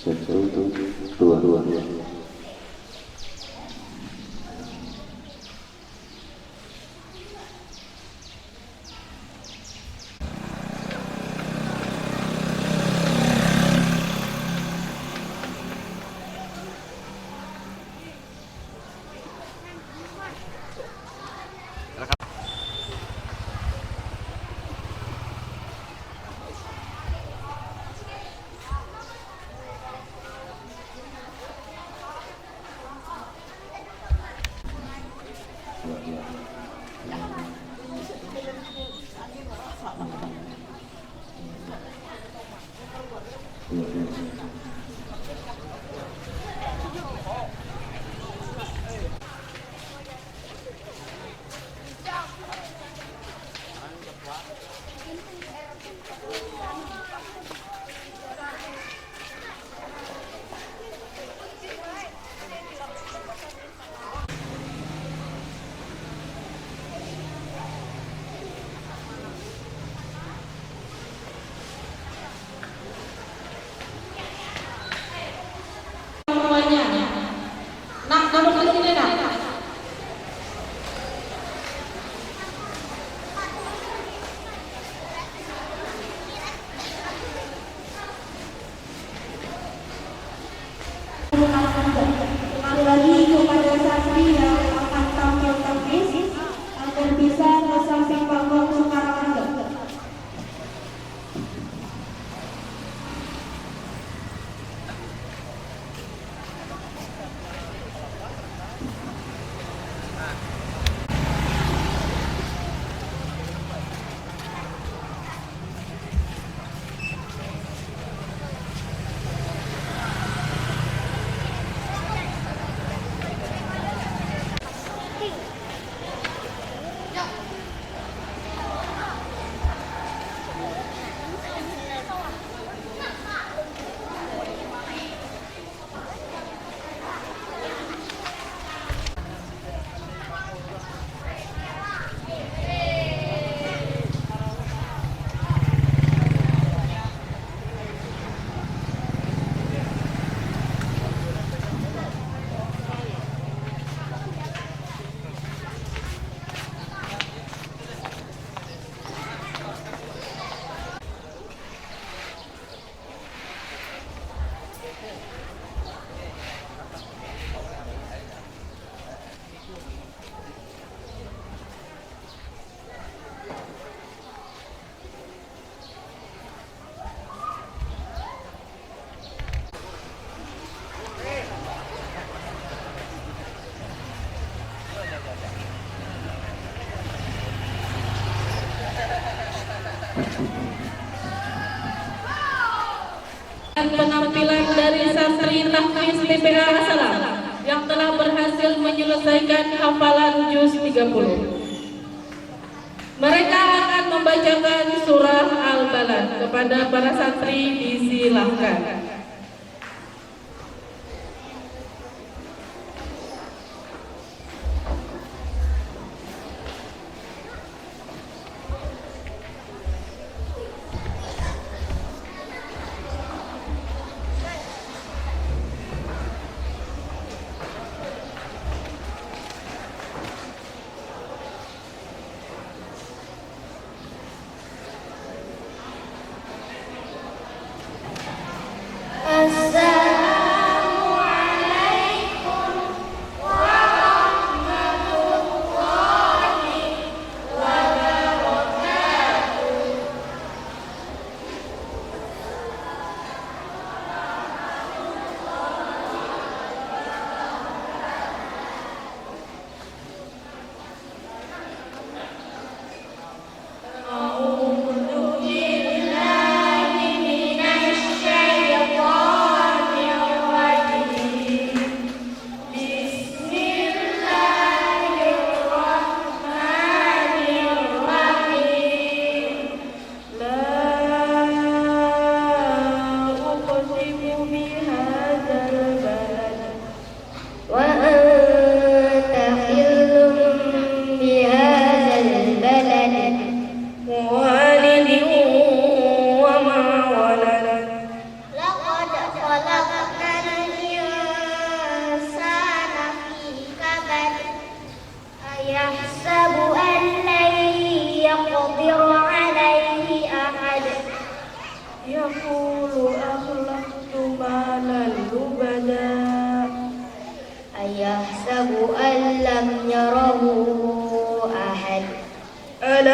Satu, dua, dua. Sekali lagi kepada santri yang akan tampil teknis agar bisa ke samping panggung sekarang aja. Penampilan dari santri tahfiz TPA Asalam yang telah berhasil menyelesaikan hafalan juz 30. Mereka akan membacakan surah Al-Balad. Kepada para santri disilahkan.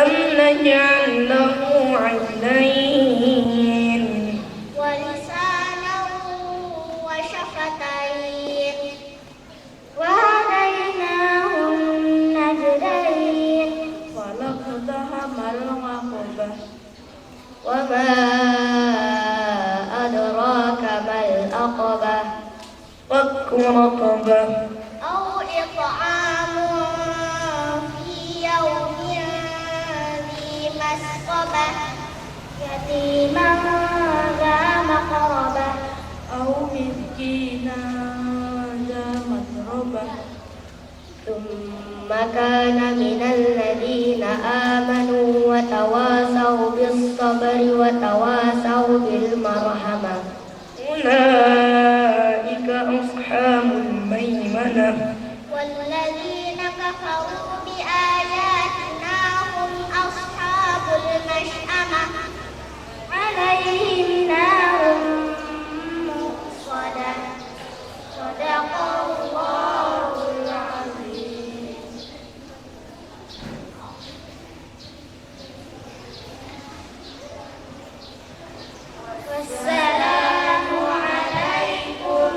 ألم نجعل له عينين ولسانا وشفتين وهديناه النجدين فلاقتحم العقبة وما أدراك ما العقبة فك رقبة أو إطعام في يوم ذي مسغبة يتيما ذا مقربة أو مسكينا ذا متربة ثم كان من الذين آمنوا وتواصوا بالصبر وتواصوا بالمرحمة أولئك أصحاب الميمنة والذين كفروا بآياتنا هم أصحاب المشأمة عليهم نار مؤصدة صدق الله العظيم. والسلام عليكم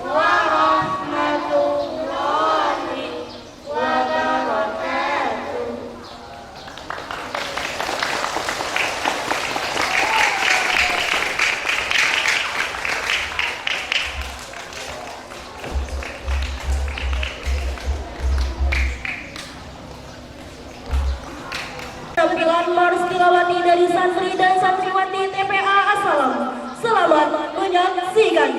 ورحمة الله وبركاته. Tampilan Mars Tilawati dari santri dan santriwati TPA Assalam. Selamat menyaksikan.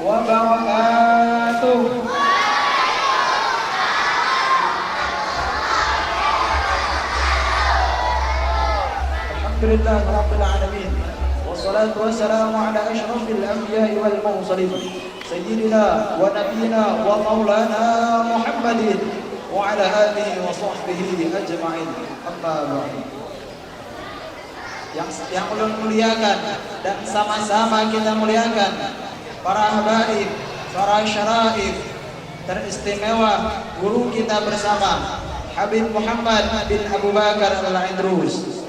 wabarakatuh. Alhamdulillah rabbil alamin. Wassalatu wassalamu ala asyrafil anbiya'i wal mursalin sayyidina wa nabiyyina wa maulana Muhammadin wa ala alihi wa sahbihi ajma'in. Amma ba'du. Yang ulun muliakan dan sama-sama kita muliakan para habaib, para syaraif teristimewa guru kita bersama Habib Muhammad bin Abu Bakar Al-Idrus,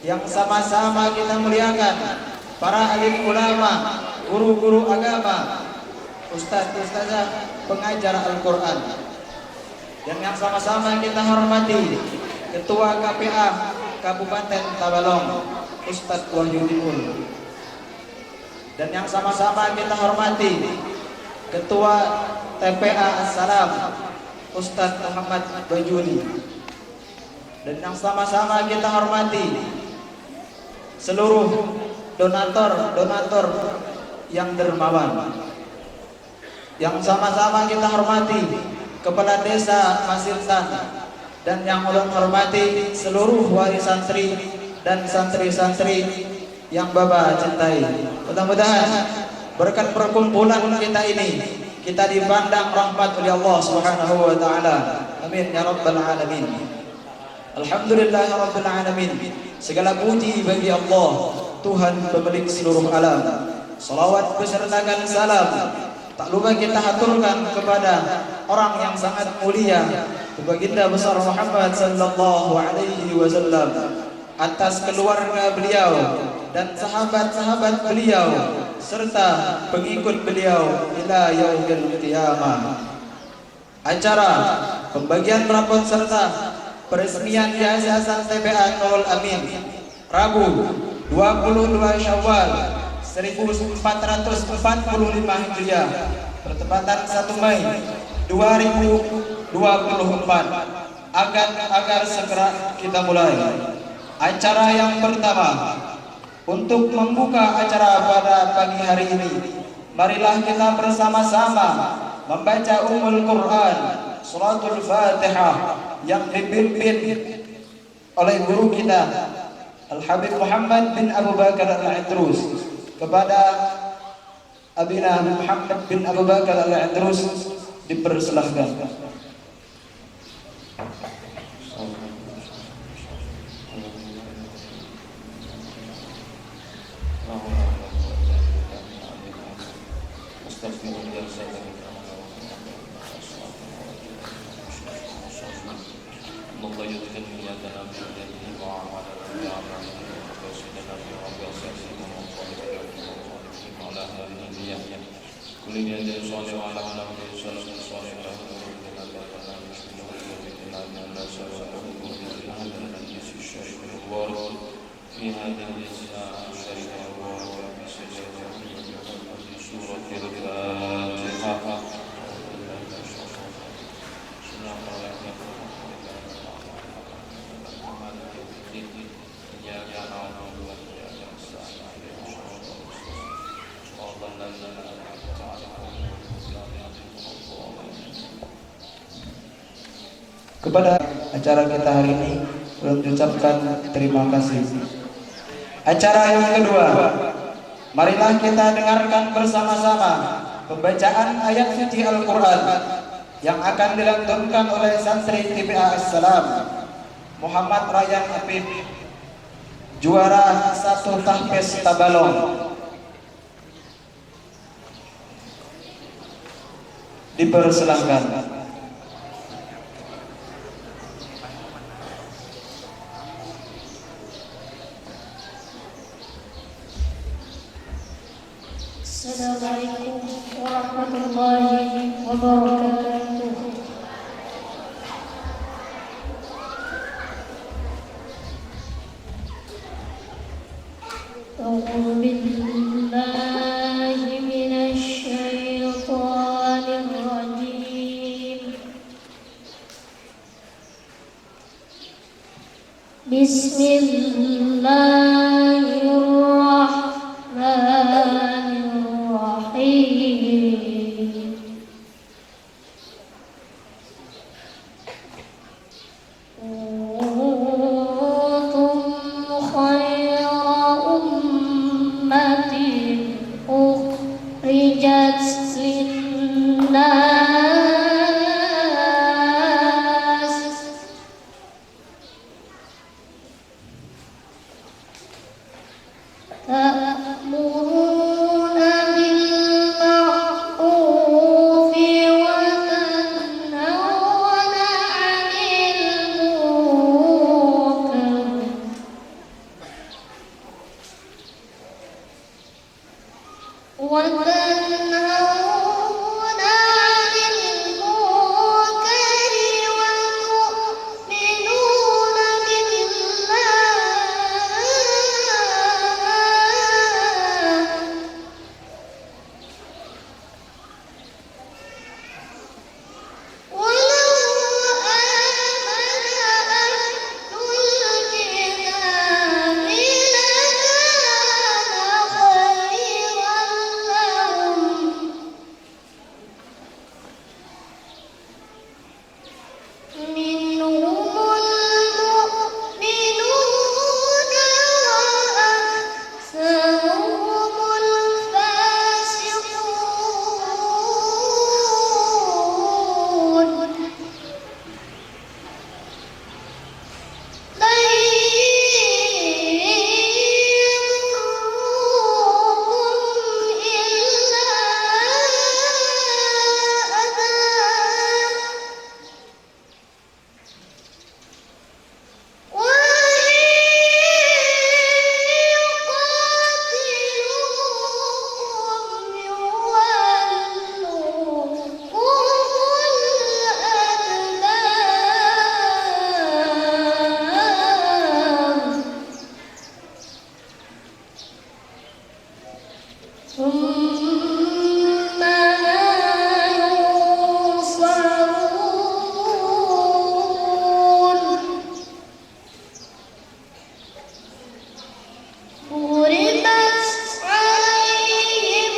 yang sama-sama kita muliakan para alim ulama, guru-guru agama, ustaz-ustazah pengajar Al-Quran, dan yang sama-sama kita hormati Ketua KPA Kabupaten Tabalong Ustadz Wahyudin, dan yang sama-sama kita hormati Ketua TPA As-Salam Ustadz Muhammad Bajuni, dan yang sama-sama kita hormati seluruh donatur yang dermawan, yang sama-sama kita hormati Kepala Desa Masintan, dan yang ulun hormati seluruh wali santri dan santri-santri yang Bapak cintai. Mudah-mudahan berkat perkumpulan kita ini kita dipandang rahmat oleh Allah Subhanahu wa taala. Amin ya rabbal alamin. Alhamdulillah rabbil alamin. Segala puji bagi Allah, Tuhan pemilik seluruh alam. Salawat besertakan salam tak lupa kita haturkan kepada orang yang sangat mulia, baginda besar Muhammad sallallahu alaihi wasallam, atas keluarga beliau dan sahabat-sahabat beliau serta pengikut beliau ila yaumil qiyamah. Acara pembagian rapot serta peresmian Yayasan TPA Nurul Amin Rabu 22 Syawal 1445 Hijriah bertepatan 1 Mei 2024 agar segera kita mulai acara yang pertama. Untuk membuka acara pada pagi hari ini, marilah kita bersama-sama membaca Ummul Quran Suratul Fatihah yang dipimpin oleh guru kita Al-Habib Muhammad bin Abu Bakar Al-Idrus. Kepada Abina Muhammad bin Abu Bakar Al-Idrus dipersilahkan. Kepada acara kita hari ini belum diucapkan terima kasih. Acara yang kedua, marilah kita dengarkan bersama-sama pembacaan ayat suci Al-Quran yang akan dilantunkan oleh santri TPA As-Salam Muhammad Rayyan Habib, juara 1 Tahfiz Tabalong. Dipersilahkan. Assalamualaikum warahmatullahi wabarakatuh. أعوذ بالله من الشيطان الرجيم. بسم الله الرحمن الرحيم. كنتم خير أمة أخرجت للناس تأمرون بالمعروف وتنهون عن وتؤمنون بالله. ولو آمن أهل الكتاب لكان خيرا لهم. منهم المؤمنون وأكثرهم الفاسقون. لن يضروكم إلا أذى وإن يقاتلوكم يولوكم الأدبار ثم لا ينصرون. ضربت عليهم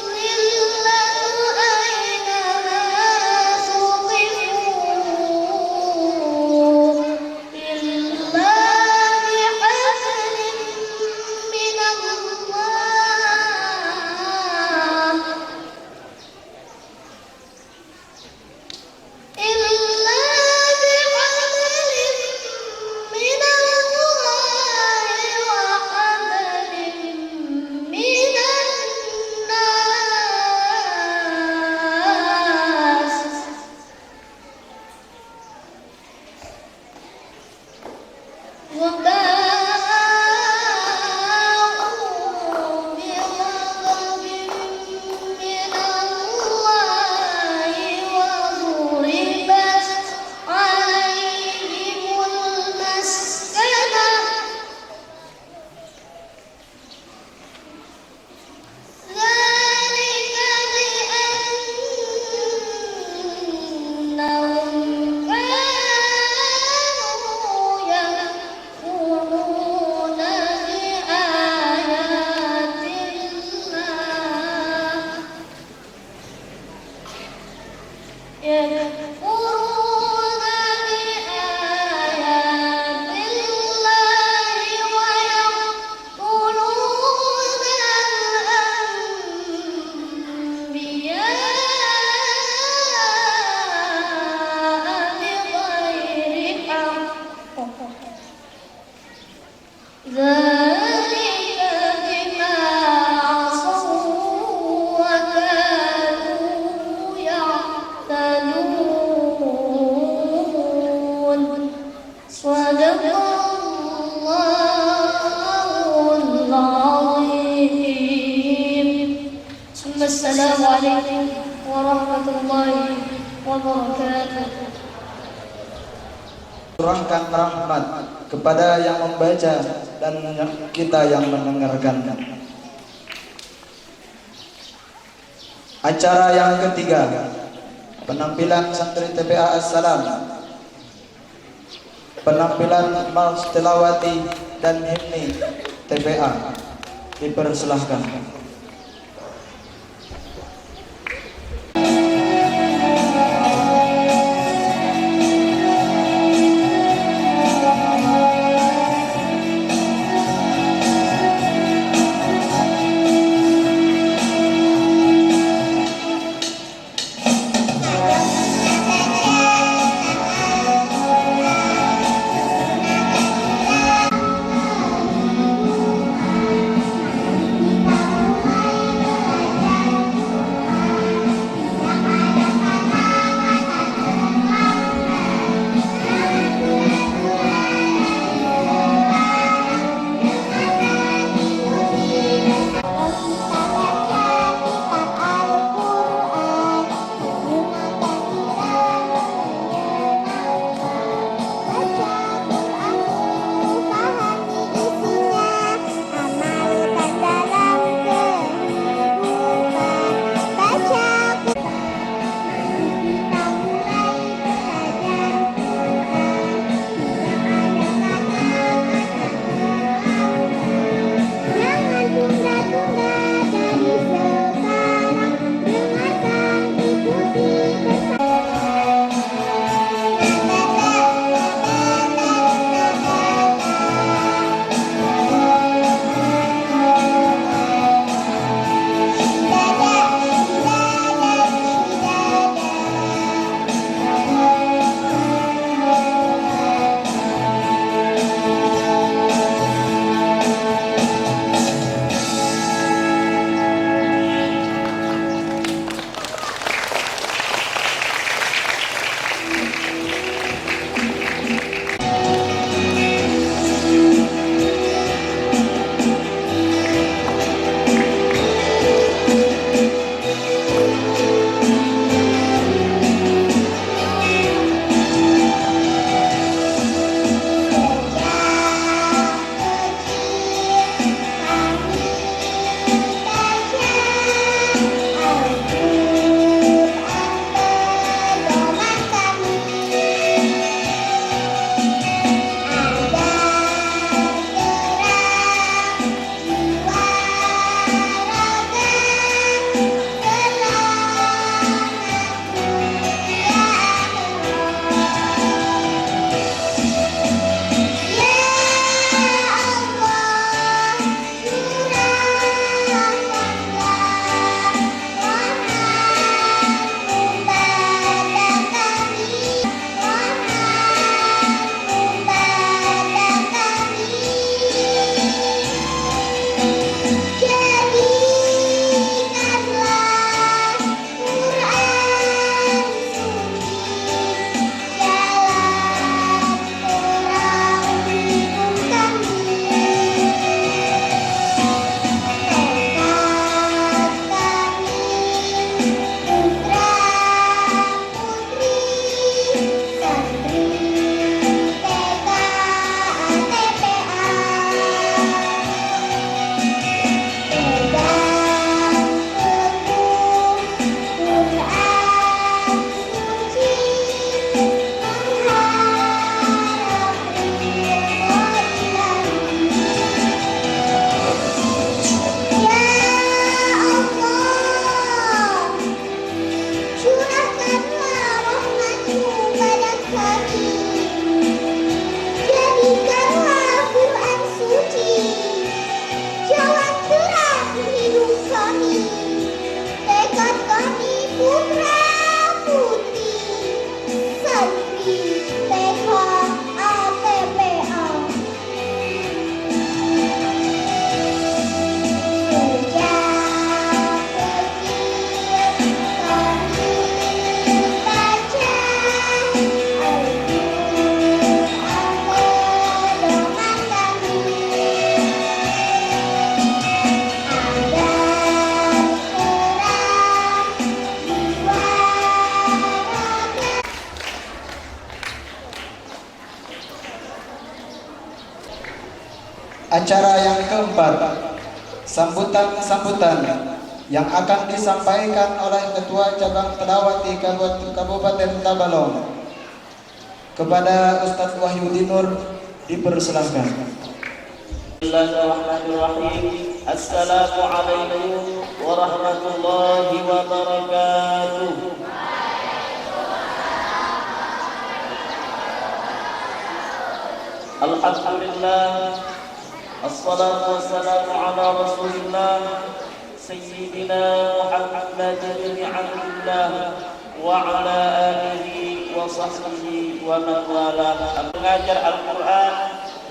الذلة أينما ثقفوا إلا بحبل من الله Wassalamualaikum warahmatullahi wabarakatuh. Curahkan rahmat kepada yang membaca dan kita yang mendengarkan. Acara yang ketiga, penampilan santri TPA As-Salam, penampilan Mars Tilawati dan himni TPA. Dipersilahkan. Acara yang keempat, sambutan-sambutan yang akan disampaikan oleh Ketua Cabang Tadawati Kabupaten Tabalong. Kepada Ustadz Wahyudi Nur dipersilahkan. Bismillahirrahmanirrahim. Assalamualaikum warahmatullahi wabarakatuh. Alhamdulillah, assalatu wassalamu ala rasulillah Sayyidina Muhammadin bin Abdullah wa ala alihi wa sahbihi wa man wala. Mengajar Al-Quran,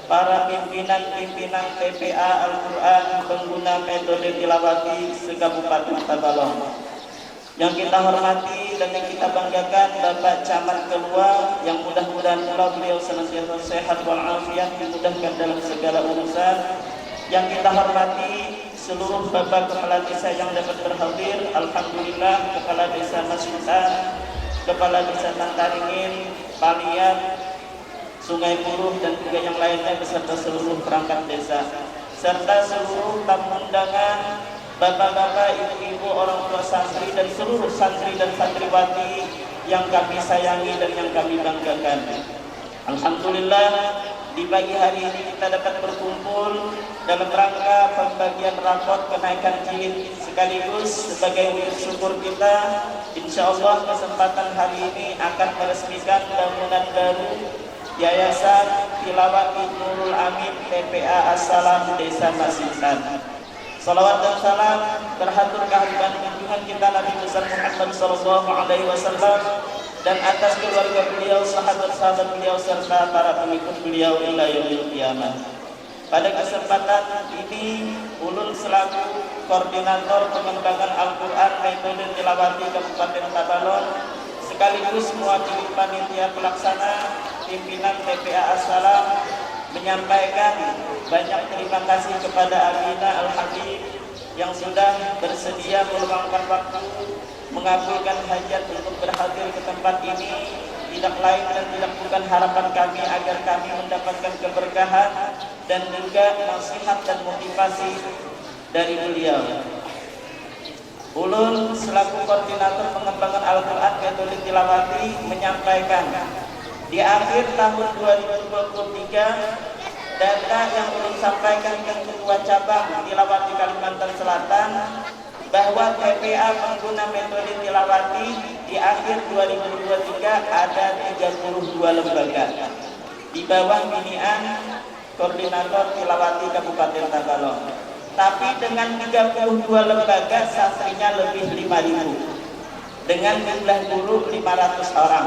para pimpinan-pimpinan TPA Al-Quran pengguna metode tilawati se-Kabupaten Tabalong. Yang kita hormati dan yang kita banggakan Bapak Camat Kelua, yang mudah-mudahan pula beliau senantiasa sehat walafiat, dimudahkan dalam segala urusan. Yang kita hormati seluruh Bapak Kepala Desa yang dapat berhadir. Alhamdulillah, Kepala Desa Masintan, Kepala Desa Tantaringin, Palian, Sungai Buruh, dan juga yang lainnya beserta seluruh perangkat desa, serta seluruh tamu undangan, bapak-bapak, ibu-ibu, orang tua santri, dan seluruh santri dan santriwati yang kami sayangi dan yang kami banggakan. Alhamdulillah, di pagi hari ini kita dapat berkumpul dalam rangka pembagian rapot kenaikan jilid, sekaligus sebagai wujud syukur kita. Insya Allah kesempatan hari ini akan meresmikan bangunan baru Yayasan Tilawati Nurul Amin TPA As-Salam Desa Masintan. Salawat dan salam terhatur kehadiran junjungan kita Nabi besar Muhammad SAW dan atas keluarga beliau, sahabat-sahabat beliau, serta para pengikut beliau ila yaumil qiyamah. Pada kesempatan ini, Ulun selaku koordinator pengembangan Al-Quran metode tilawati Kabupaten Tabalong sekaligus mewakili panitia pelaksana pimpinan TPA As-Salam menyampaikan banyak terima kasih kepada Abina Al-Habib yang sudah bersedia meluangkan waktu mengabulkan hajat untuk berhadir ke tempat ini. Tidak lain dan tidak bukan harapan kami agar kami mendapatkan keberkahan dan juga nasihat dan motivasi dari beliau. Ulun selaku koordinator pengembangan Al-Quran metode tilawati menyampaikan di akhir tahun 2023 data yang ulun sampaikan ke Ketua Cabang Tilawati Kalimantan Selatan bahwa TPA pengguna metode tilawati di akhir 2023 ada 32 lembaga di bawah binaan Koordinator Tilawati Kabupaten Tabalong. Tapi dengan 32 lembaga santrinya lebih 5.000 dengan jumlah guru 500 orang.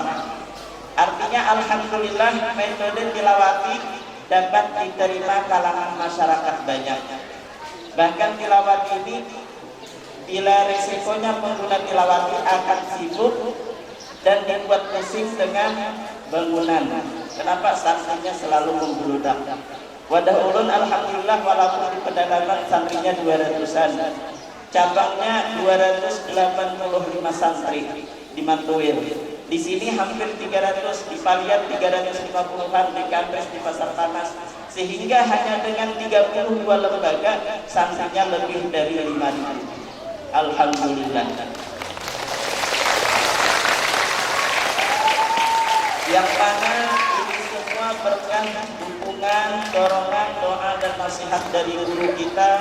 Artinya alhamdulillah metode tilawati dapat diterima kalangan masyarakat banyak. Bahkan tilawati ini bila resikonya pengguna tilawati akan sibuk dan dibuat pusing dengan bangunan. Kenapa? Santrinya selalu membludak. Wadah ulun alhamdulillah walaupun di pedalaman santrinya 200-an, cabangnya 285 santri di Mantuil. Di sini hampir 300, di Palian 350-an, di Kampres, di Pasar Tamas, sehingga hanya dengan 32 lembaga santrinya lebih dari 5.000. Alhamdulillah. Yang mana ini semua berkat dukungan, dorongan, doa dan nasihat dari guru kita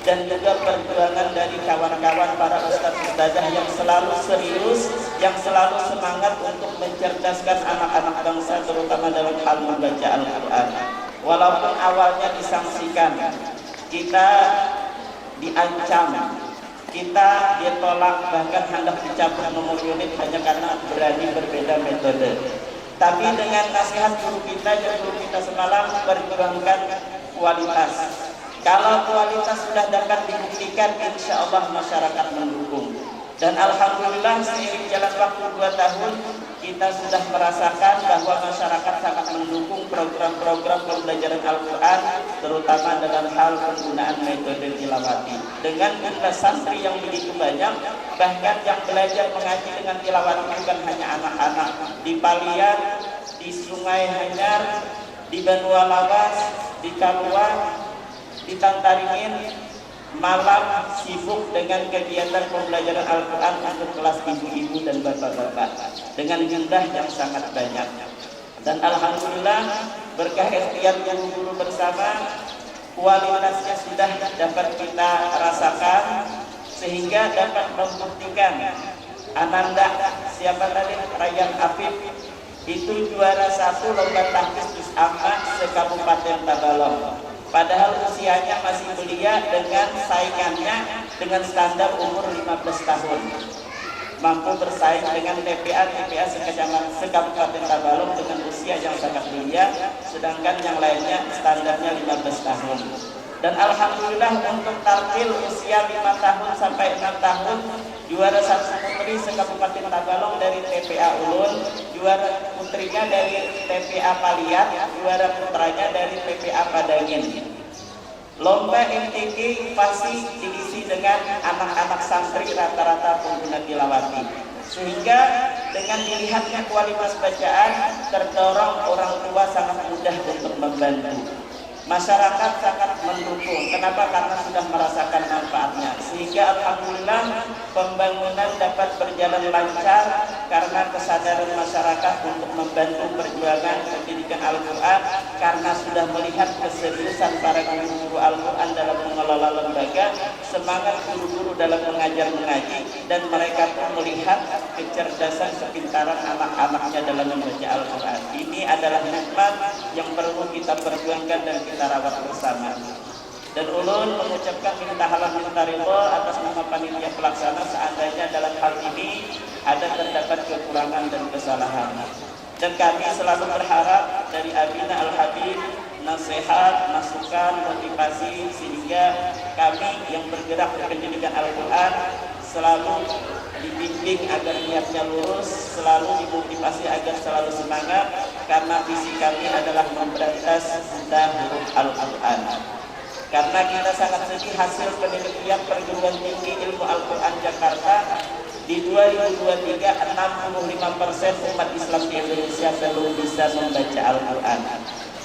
dan juga perjuangan dari kawan-kawan para ustadz-ustadzah yang selalu serius, yang selalu semangat untuk mencerdaskan anak-anak bangsa terutama dalam hal membaca Al-Quran. Walaupun awalnya disangsikan, kita diancam, kita ditolak, bahkan hendak dicabut nomor unit hanya karena berani berbeda metode. Tapi dengan nasihat guru kita dan guru kita semalam perjuangkan kualitas. Kalau kualitas sudah dapat dibuktikan, insya Allah masyarakat mendukung. Dan alhamdulillah seiring jalan waktu 2 tahun kita sudah merasakan bahwa masyarakat sangat mendukung program-program pembelajaran Al-Quran, terutama dalam hal penggunaan metode tilawati. Dengan jumlah santri yang begitu banyak, bahkan yang belajar mengaji dengan tilawati bukan hanya anak-anak. Di Palian, di Sungai Hanyar, di Banua Lawas, di Kalua, di Tantaringin malam sibuk dengan kegiatan pembelajaran Al-Quran untuk kelas ibu-ibu dan bapak-bapak dengan jumlah yang sangat banyak. Dan alhamdulillah berkah ikhtiar guru-guru bersama, kualitasnya sudah dapat kita rasakan sehingga dapat membuktikan Ananda siapa tadi Rayyan Afif itu juara 1 lomba tahfiz juz amma se-Kabupaten Tabalong. Padahal usianya masih belia dengan saingannya dengan standar umur 15 tahun. Mampu bersaing dengan TPA se-Kabupaten Tabalong dengan usia yang sangat belia, sedangkan yang lainnya standarnya 15 tahun. Dan alhamdulillah untuk tartil usia 5 tahun sampai 6 tahun juara 1 putri se-Kabupaten Tabalong dari TPA Ulun, juara putrinya dari TPA Paliat, juara putranya dari TPA Padangin. Lomba MTQ pasti diisi dengan anak-anak santri rata-rata pengguna tilawati, sehingga dengan dilihatnya kualitas bacaan terdorong orang tua sangat mudah untuk membantu. Masyarakat sangat mendukung. Kenapa? Karena sudah merasakan manfaatnya. Sehingga alhamdulillah pembangunan dapat berjalan lancar karena kesadaran masyarakat untuk membantu perjuangan pendidikan Al-Quran, karena sudah melihat keseriusan para guru-guru Al-Quran dalam mengelola lembaga, semangat guru-guru dalam mengajar mengaji, dan mereka pun melihat kecerdasan kepintaran anak-anaknya dalam membaca Al-Quran. Ini adalah nikmat yang perlu kita perjuangkan dan kita rawat bersama. Dan ulun mengucapkan minta halal minta ridho atas nama panitia pelaksana seandainya dalam hal ini ada terdapat kekurangan dan kesalahan. Dan kami selalu berharap dari Abina Al-Habib nasihat, masukan, motivasi, sehingga kami yang bergerak di pendidikan Al-Quran selalu dibimbing agar niatnya lurus, selalu dimotivasi agar selalu semangat, karena visi kami adalah memberantas buta huruf Al-Quran. Karena kita sangat sedih hasil penelitian perguruan tinggi ilmu Al-Quran Jakarta di 2023 65% umat Islam di Indonesia belum bisa membaca Al-Quran.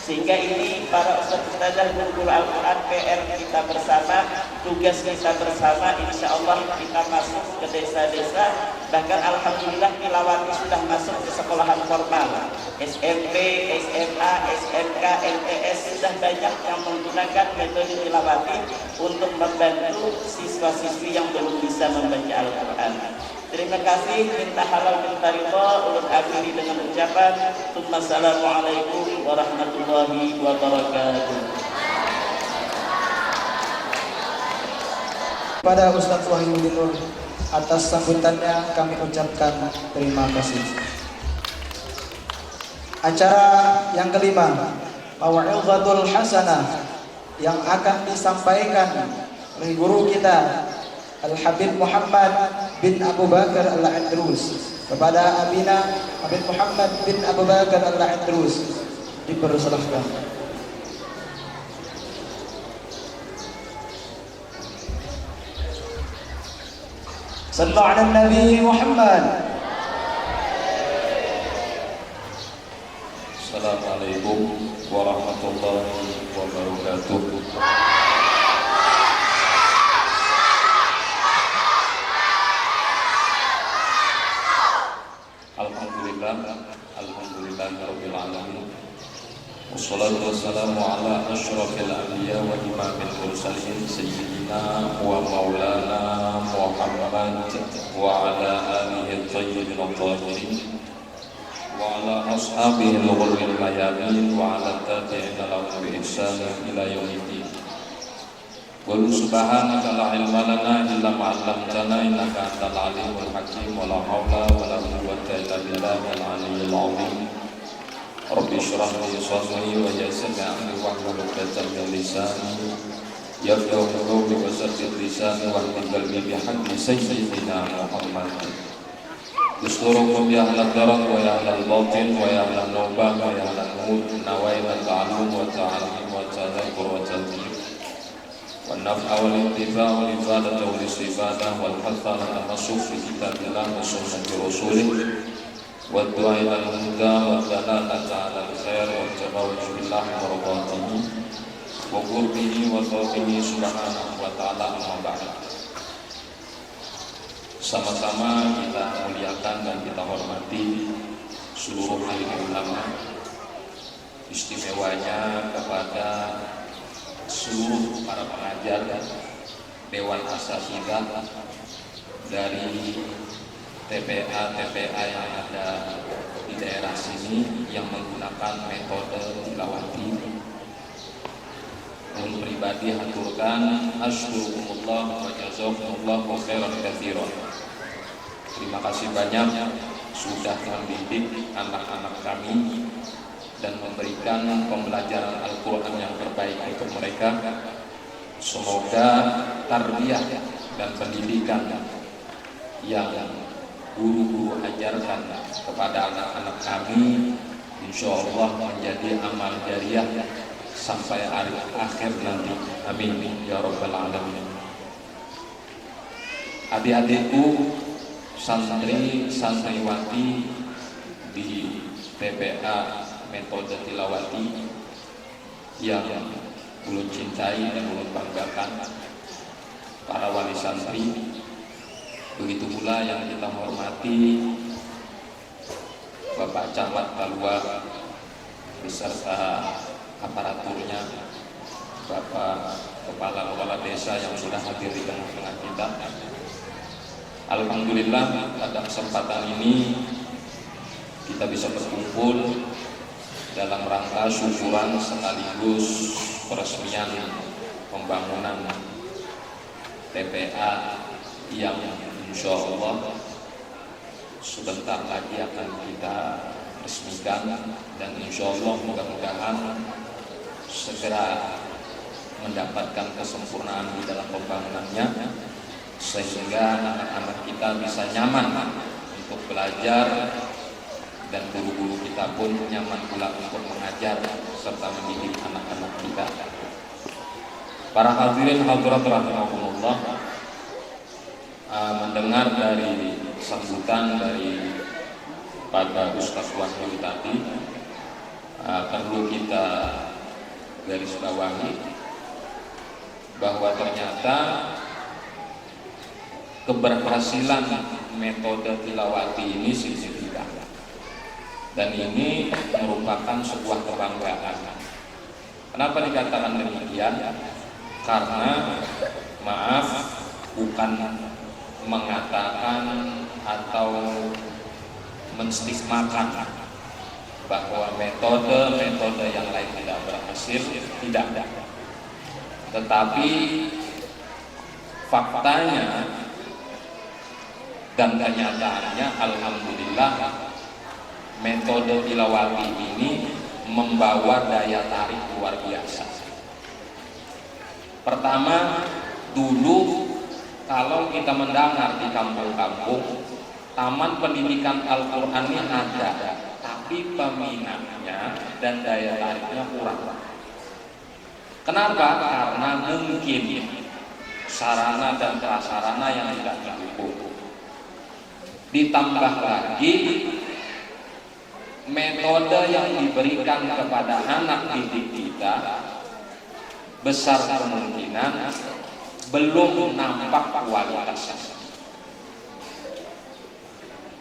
Sehingga ini para ustadz-ustadzah guru Al-Quran PR kita bersama, tugas kita bersama, insya Allah kita masuk ke desa-desa. Bahkan alhamdulillah tilawati sudah masuk ke sekolahan formal, SMP, SMA, SMK, MTS, sudah banyak yang menggunakan metode tilawati untuk membantu siswa-siswi yang belum bisa membaca Al-Quran. Terima kasih, minta halal minta ridho, ulun akhiri dengan ucapan Assalamualaikum warahmatullahi wabarakatuh. Pada Ustadz Wahyudin Nur atas sambutannya kami ucapkan terima kasih. Acara yang kelima, Mau'izatul Hasanah, yang akan disampaikan oleh guru kita Al-Habib Muhammad bin Abu Bakar Al-Andrus. Kepada Abina Habib Muhammad bin Abu Bakar Al-Andrus dipersilahkan. Sallu ala Nabi Muhammad. Assalamualaikum warahmatullahi wabarakatuh. Alhamdulillahirabbil alamin. Wassalatu wassalamu ala asyrafil anbiya wa imamil mursalin sayyidina wa maulana Muhammad wa ala alihi thayyibin tahirin wa ala ashabihi al-ghurril mayamin wa ala tabi'ina lahum bi ihsan ila yaumiddin. Qul subhanaka la ilma lana illa ma 'allamtana innaka antal alimul hakim wa la haula wa la quwwata illa billahil aliyyil 'azim. Rabbi shrah li sadri wa yassir li amri wahlul 'uqdatam min lisani yafqahu qawli wa saddid lisani wa hdil qalbi bihaqqi sayyidina Muhammad. Dusturukum ya ahlal darat wa ya ahlal batin wa ya ahlal nubah wa ya ahlal mud nawaina ta'allum wa ta'alim wa tadhakkur wa tadhkir والنفع والانتفاع والإفادة والاستفادة والحث على التمسك بكتاب الله وسنة رسوله والدعاء إلى الهدى والدلالة على الخير والتبوج بالله مرضاته wa qurbihi wa thawbihi subhanahu wa ta'ala amma ba'd. Sama-sama kita muliakan dan kita hormati seluruh alim ulama, istimewanya kepada seluruh para pengajar Dewan Asatidzah dari TPA yang ada di daerah sini yang menggunakan metode tilawati. Untuk pribadi haturkan asyukurullah wa jazakumullah khairan katsiran. Terima kasih banyak sudah mendidik anak-anak kami dan memberikan pembelajaran Al-Quran yang terbaik untuk mereka. Semoga tarbiyah dan pendidikan yang guru-guru ajarkan kepada anak-anak kami insya Allah menjadi amal jariah sampai hari akhir nanti. Amin ya rabbal alamin. Adik-adikku santri santriwati di TPA metode tilawati yang ulun cintai dan ulun banggakan, para wali santri, begitu pula yang kita hormati Bapak Camat Kalua beserta aparaturnya, Bapak kepala desa yang sudah hadir di tengah-tengah kita. Alhamdulillah pada kesempatan ini kita bisa berkumpul dalam rangka syukuran sekaligus peresmian pembangunan TPA yang insya Allah sebentar lagi akan kita resmikan, dan insya Allah mudah-mudahan segera mendapatkan kesempurnaan di dalam pembangunannya, sehingga anak-anak kita bisa nyaman untuk belajar dan guru-guru kita pun nyaman pula untuk mengajar serta mendidik anak-anak kita. Para hadirin hadirat rahimakumullah, mendengar dari sambutan dari pada Ustaz Wahyu tadi, perlu kita garis bawahi bahwa ternyata keberhasilan metode tilawati ini signifikan, dan ini merupakan sebuah kebanggaan. Kenapa dikatakan demikian? Karena maaf, bukan mengatakan atau menstigmakan bahwa metode yang lain tidak berhasil, tidak. Tetapi faktanya dan kenyataannya alhamdulillah metode tilawati ini membawa daya tarik luar biasa. Pertama, dulu kalau kita mendengar di kampung-kampung taman pendidikan Al-Quran ini ada, tapi peminatnya dan daya tariknya kurang. Kenapa? Karena mungkin sarana dan prasarana yang tidak cukup. Ditambah lagi metode yang diberikan kepada anak didik kita besar kemungkinan belum nampak kualitasnya.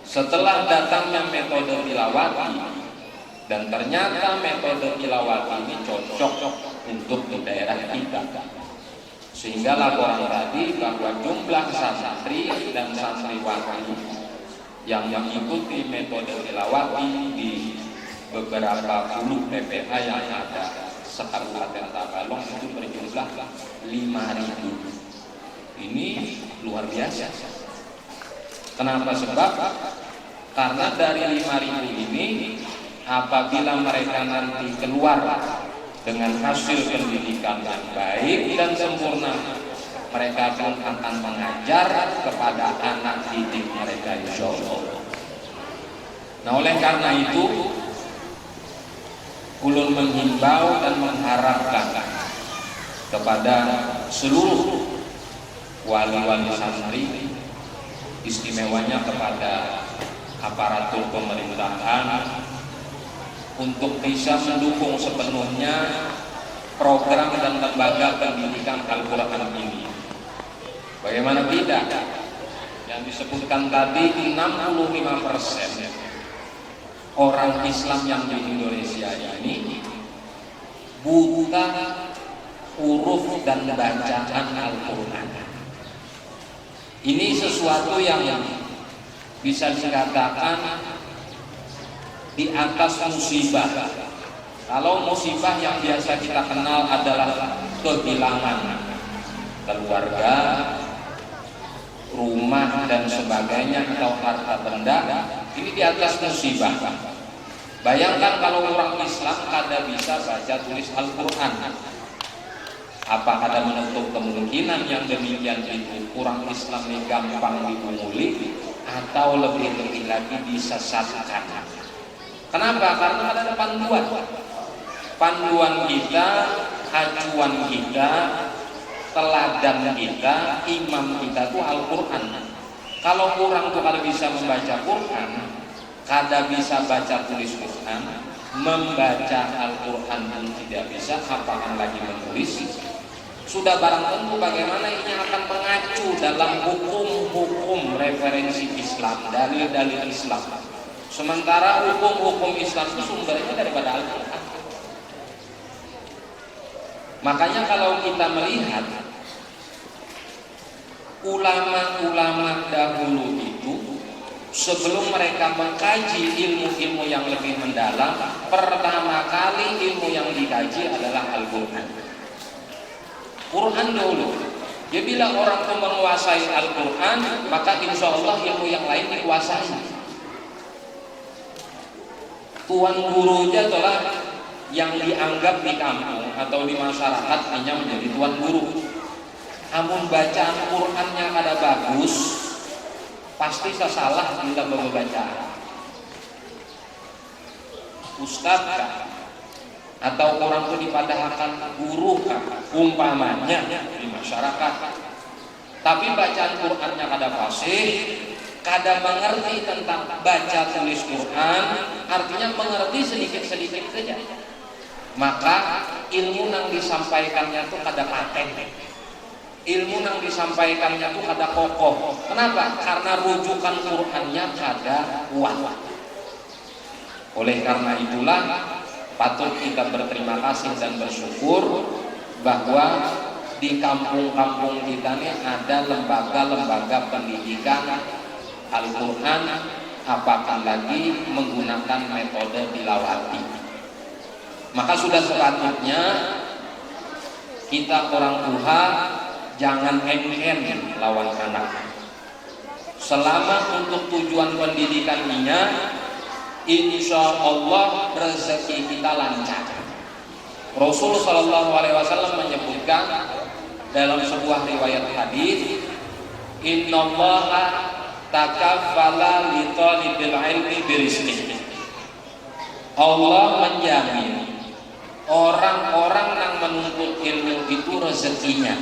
Setelah datangnya metode tilawati, dan ternyata metode tilawati ini cocok untuk di daerah kita, sehingga laporan tadi bahwa jumlah santri dan santriwati yang mengikuti metode tilawati di beberapa puluh TPA yang ada sekabupaten Tabalong itu berjumlah 5.000. Ini luar biasa. Kenapa? Sebab karena dari 5.000 ini apabila mereka nanti keluar dengan hasil pendidikan yang baik dan sempurna, mereka akan mengajar kepada anak didik mereka insya Allah. Nah, oleh karena itu ulun menghimbau dan mengharapkan kepada seluruh wali-wali santri, istimewanya kepada aparatur pemerintahan, untuk bisa mendukung sepenuhnya program dan lembaga pendidikan Al-Quran ini. Bagaimana tidak? Yang disebutkan tadi 65% orang Islam yang di Indonesia ini buta huruf dan bacaan Al-Quran. Ini sesuatu yang bisa dikatakan di atas musibah. Kalau musibah yang biasa kita kenal adalah kehilangan keluarga, rumah dan sebagainya atau harta benda, ini di atas musibah. Bayangkan kalau orang Islam kada bisa baca tulis Al-Quran, apa ada menutup kemungkinan yang demikian itu orang Islam ini gampang dipunguli atau lebih lagi disesatkan? Kenapa? Karena ada panduan kita, acuan kita, teladan kita, imam kita itu Al-Quran. Kalau orang tuh kada bisa membaca Quran, kada bisa baca tulis Quran, membaca Al-Quran pun tidak bisa, apakah lagi menulis? Sudah barang tentu bagaimana ini akan mengacu dalam hukum-hukum referensi Islam, dalil-dalil Islam. Sementara hukum-hukum Islam itu sumbernya daripada Al-Quran. Makanya kalau kita melihat ulama-ulama dahulu itu sebelum mereka mengkaji ilmu-ilmu yang lebih mendalam, pertama kali ilmu yang dikaji adalah Al-Quran. Quran dulu. Dia bilang orang itu menguasai Al-Quran, maka insya Allah ilmu yang lain dikuasai. Tuan guru aja telah yang dianggap di kampung atau di masyarakat hanya menjadi tuan guru. Namun bacaan Qurannya kada bagus, pasti salah bila membaca. Ustaz atau orang itu dipadahkan guru umpamanya di masyarakat, tapi bacaan Qurannya kada fasih, kada mengerti tentang baca tulis Quran, artinya mengerti sedikit-sedikit saja, maka ilmu yang disampaikannya itu kada paten, ilmu yang disampaikannya itu kada kokoh. Kenapa? Karena rujukan Qurannya kada kuat. Oleh karena itulah patut kita berterima kasih dan bersyukur bahwa di kampung-kampung kita ini ada lembaga-lembaga pendidikan Al-Quran, apakah lagi menggunakan metode tilawati. Maka sudah sepatutnya kita orang tua jangan engken lawan anak. Selama untuk tujuan pendidikannya, insya Allah rezeki kita lancar. Rasul Shallallahu Alaihi Wasallam menyebutkan dalam sebuah riwayat hadis, Innallaha takaffala li talibil ilmi birizqih. Allah menjamin orang-orang yang menuntut ilmu itu rezekinya.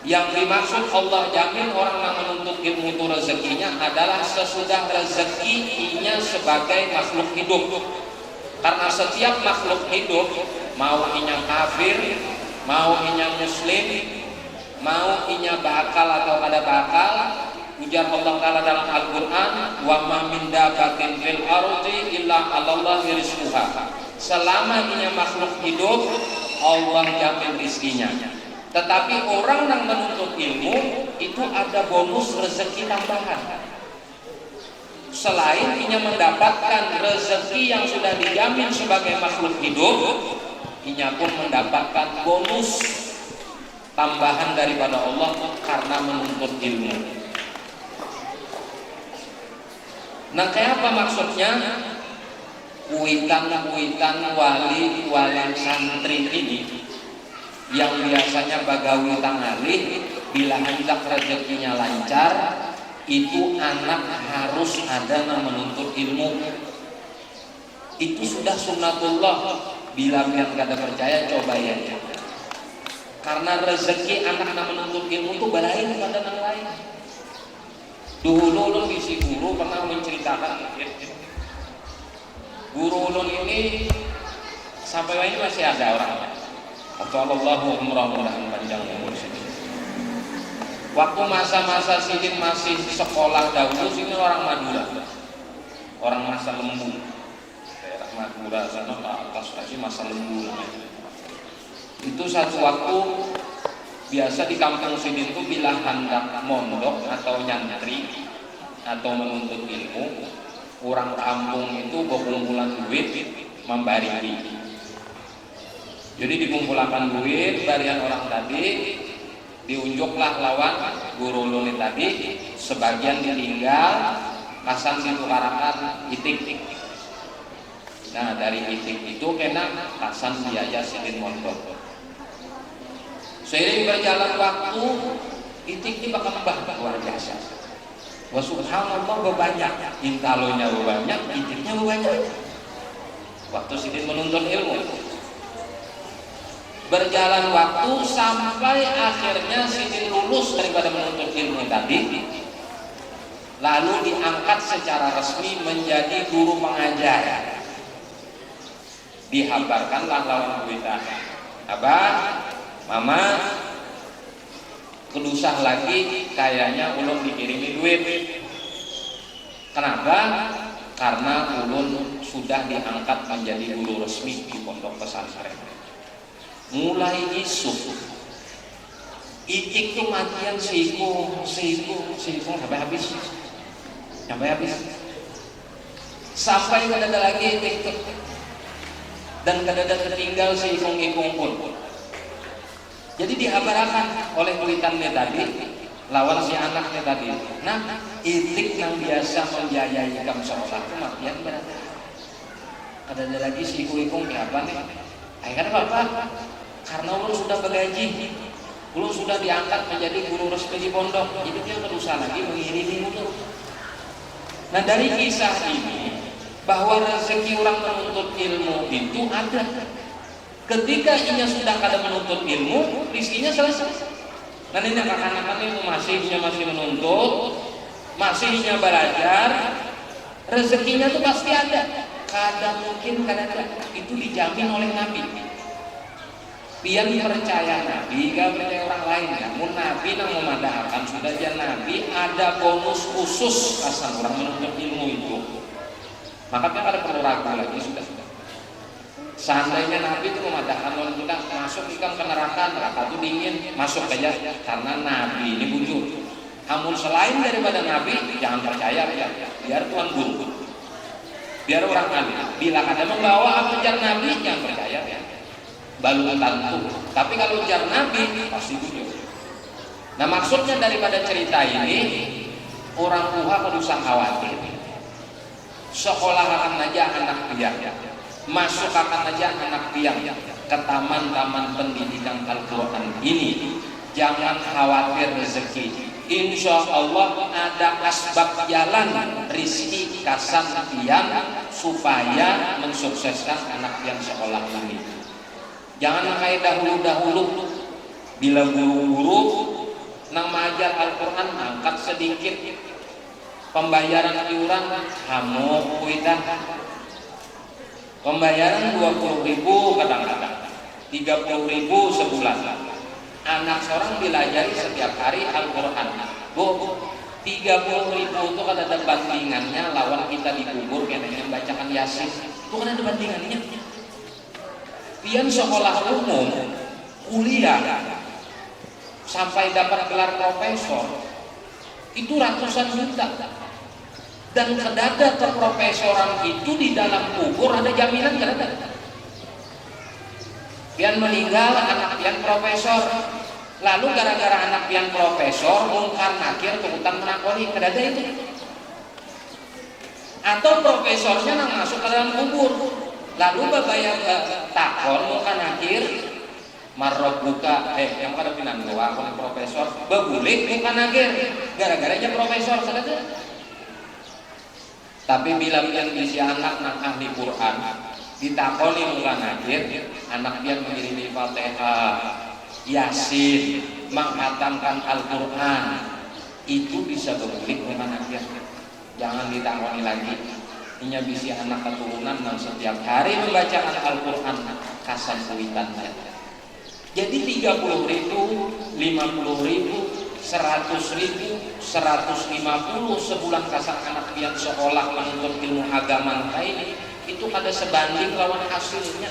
Yang dimaksud Allah jamin orang yang menuntut ilmu itu rezekinya adalah sesudah rezekinya sebagai makhluk hidup. Karena setiap makhluk hidup, mau inya kafir, mau inya muslim, mau inya bakal atau kada bakal, ujar Allah Ta'ala dalam Al-Quran, wa ma min dabbatin fil ardi illa 'alallahi rizquha. Selama inya makhluk hidup, Allah jamin rizkinya. Tetapi orang yang menuntut ilmu itu ada bonus rezeki tambahan. Selain inya mendapatkan rezeki yang sudah dijamin sebagai makhluk hidup, inya pun mendapatkan bonus tambahan daripada Allah karena menuntut ilmu. Nah, kayak apa maksudnya? Kuitan-kuitan wali santri ini yang biasanya bagawi tangalih, bila hendak rezekinya lancar, itu anak harus ada yang menuntut ilmu. Itu sudah sunnatullah. Bila kalian kada percaya, coba ya. Karena rezeki anak yang menuntut ilmu itu balain pada yang lain. Dulu ulun bisi guru pernah menceritakan, guru ulun ini sampai ini masih ada orang. Atauallahu umrah, mudahan panjang umur Sidin. Waktu masa-masa Sidin masih sekolah dahulu, Sidin orang Madura, orang Masa Lembu, daerah Madura sana Pak atas lagi Masa Lembu namanya. Itu satu waktu biasa di kampung Sidin itu bila hendak mondok atau nyantri atau menuntut ilmu, orang kampung itu berkumpulan duit membari. Jadi dikumpulkan duit barian orang tadi, diunjuklah lawan guru luni tadi, sebagian ditinggal pasang ditukarakan itik. Nah dari itik itu kena pasang biaya Sidin mondok. Seiring berjalan waktu, itik ini bakal mbah luar biasa. Wa subhanallah berbanyak, intalonya berbanyak, itiknya berbanyak. Waktu Sidin menuntut ilmu, berjalan waktu sampai akhirnya Sidin lulus daripada menuntut ilmu tadi, lalu diangkat secara resmi menjadi guru pengajar. Dihabarkanlah lawan berita, Abah, Mama, kedusah lagi kayaknya ulun dikirimi duit. Kenapa? Karena ulun sudah diangkat menjadi guru resmi di pondok pesantren. Mulai isu itik tuh matian siku sampai habis. Sampai kada ada lagi itik dan kada ada tertinggal sikung-ikung pun. Jadi dihabarkan oleh kulitannya tadi lawan si anaknya tadi. Nah, itik yang biasa membiayai kamu sekolah itu matian berada. Kada ada lagi sikung-ikung apa nih? Akhirnya Bapak, karena ulun sudah bergaji, ulun sudah diangkat menjadi guru resmi di pondok, jadi dia berusaha lagi mengirimi ulun. Nah dari kisah ini bahwa rezeki orang menuntut ilmu itu ada. Ketika inya sudah kada menuntut ilmu, rizkinya selesai. Nah ini anak-anak itu masih menuntut, masihnya belajar, rezekinya itu pasti ada. Kada mungkin kada ada. Itu dijamin oleh Nabi. Pian percaya Nabi, gak percaya orang lain. Namun Nabi yang memadahkan sudah aja Nabi ada bonus khusus asal orang menuntut ilmu itu. Maka kita kada perlu ragu lagi sudah. Seandainya Nabi itu memadahkan orang kita masuk ikan ke neraka itu dingin, masuk aja karena Nabi ini bujur. Namun selain daripada Nabi, jangan percaya ya. Biar Tuhan guru, biar orang alim. Bila kada membawa ajar Nabi, jangan percaya ya. Balu tentu. Tapi kalau ujar Nabi pasti bujur. Nah maksudnya daripada cerita ini, orang tua perlu khawatir. Sekolah akan aja anak piang, masuk akan aja anak piang ke taman-taman pendidikan Al-Quran ini. Jangan khawatir rezeki. Insya Allah ada asbab jalan rizki kasan piang supaya mensukseskan anak piang sekolah ini. Jangan kayak dahulu-dahulu bila guru-guru nang mengajar Al-Quran angkat sedikit pembayaran iuran hamuk kuitan pembayaran 20.000 kadang-kadang 30.000 sebulan. Anak seorang dilajari setiap hari Al-Quran. Bu, 30.000 itu kan ada bandingannya lawan kita dikubur kayaknya membacakan Yasin. Itu kan ada bandingannya. Pian sekolah umum, kuliah, sampai dapat gelar profesor, itu ratusan juta. Dan kedada keprofesoran itu di dalam kubur ada jaminan kedada. Pian meninggal, anak pian profesor. Lalu gara-gara anak pian profesor, mungkar nakir, kehutan menakoni, kedada itu. Atau profesornya yang masuk ke dalam kubur. Lalu babayang takon muka nakir marrob buka yang pada pinan gua aku profesor bagulik muka nakir gara-garanya profesor sadar. Tapi bila pian bisi anak nak ahli Quran ditakoni muka nakir anak pian mengirimi Fatihah Yasin menghatamkan Al-Quran itu bisa bagulik muka nakir. Jangan ditakoni lagi. Inya bisi anak keturunan yang setiap hari membacakan Al-Quran kasan kuitannya. Jadi 30.000, 50.000, 100.000, 150 sebulan kasar anak pian sekolah menuntut ilmu agama ini itu ada sebanding lawan hasilnya.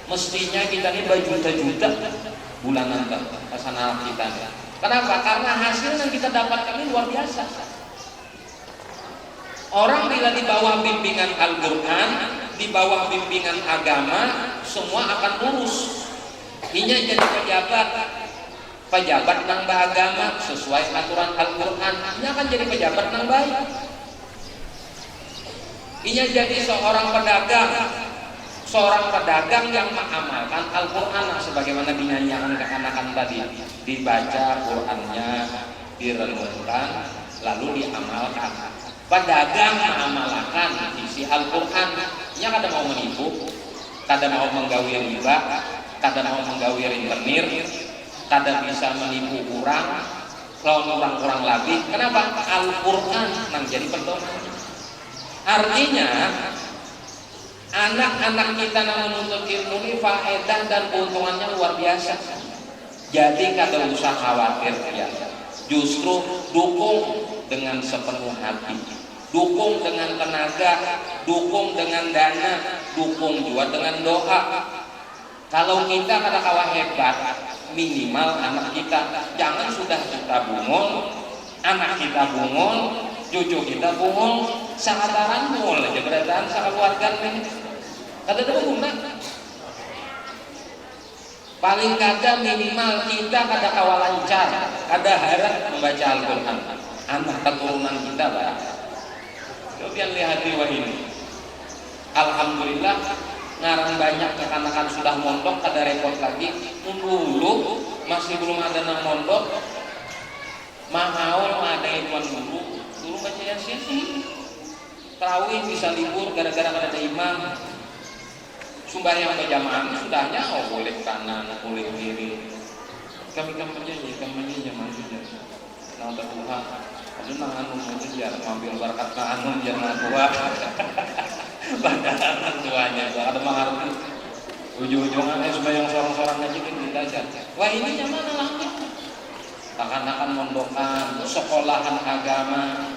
Mestinya kita ini berjuta-juta bulanan kasar anak kita. Kenapa? Karena hasil yang kita dapatkan ini luar biasa. Orang bila di bawah bimbingan Al-Quran, di bawah bimbingan agama, semua akan lurus. Inya jadi pejabat nang beragama sesuai aturan Al-Quran, inya akan jadi pejabat nang baik. Inya jadi seorang pedagang yang mengamalkan Al-Quran sebagaimana dinyanyikan kekanakan tadi, dibaca Qurannya, direnungkan, lalu diamalkan. Pedagang mengamalkan isi Al-Quran, nya kada mau menipu, kada mau menggawi riba, kada mau menggawi rentenir, kada bisa menipu orang, lawan orang-orang lagi. Kenapa? Al-Quran nang jadi pedoman. Artinya anak-anak kita yang menuntut ilmu ini faedah dan keuntungannya luar biasa. Jadi kada usah khawatir ya. Justru dukung dengan sepenuh hati, dukung dengan tenaga, dukung dengan dana, dukung juga dengan doa. Kalau kita kada kalah hebat, minimal anak kita jangan sudah kita bungul, anak kita bungul, cucu kita bungul, sangataran bungul aja beradaan sakeluarga ini. Kada ada guna. Paling kada minimal kita kada kawal lancar, kada harap membaca Al-Quran. Anak keturunan kita bah. Coba lihat wah ini. Alhamdulillah ngarang banyak kekanakan sudah mondok, kada repot lagi. Dulu masih belum ada nang mondok, mahal ada tuan dulu baca Yasin. Tarawih bisa libur gara-gara ada imam. Sembahyang berjamaah sudahnya boleh kanan, boleh kiri. Kami menyanyi zaman itu. Nang Tuhan, ada nang anu itu biar ngambil berkat ke anu biar nang tua. Padahal tuanya ada mengarti. Ujung-ujungnya sembahyang sorang-sorang aja kan kita aja. Wah ini yang mana lagi? Akan mondokan, sekolahan agama.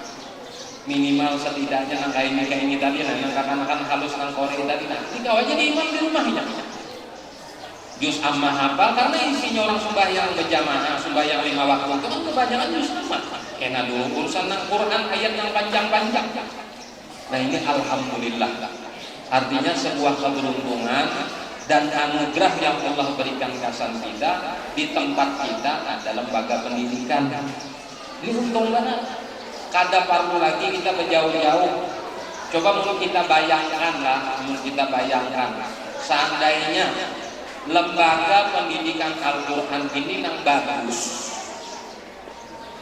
Minimal setidaknya nang kayak ini tadi, nang akan halus nang Korea tadi, nanti kau aja di imam di rumahnya. Juz amma hafal karena isinya orang sembahyang berjamaah, sembahyang 5 waktu itu kan kebanyakan juz amma. Kena dulu urusan nang Quran ayat yang panjang-panjang. Nah ini alhamdulillah. Artinya sebuah keberuntungan dan anugerah yang Allah berikan kasan kita di tempat kita ada lembaga pendidikan. Ini untung banget. Kada perlu lagi kita berjauh-jauh. Coba mau kita bayangkan lah, seandainya lembaga pendidikan Al-Quran ini yang bagus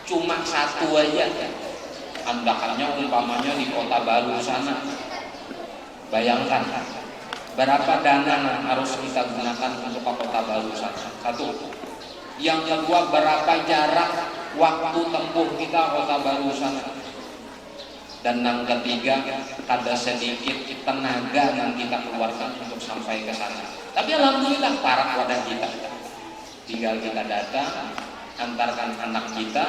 cuma satu aja, andakannya umpamanya di Kota Baru sana. Bayangkan berapa dana yang harus kita gunakan untuk Kota Baru sana. Satu. Yang kedua, berapa jarak waktu tempuh kita Kota Baru sana. Dan yang ketiga, ada sedikit tenaga yang kita keluarkan untuk sampai ke sana. Tapi alhamdulillah para wadah kita. Tinggal kita datang, antarkan anak kita,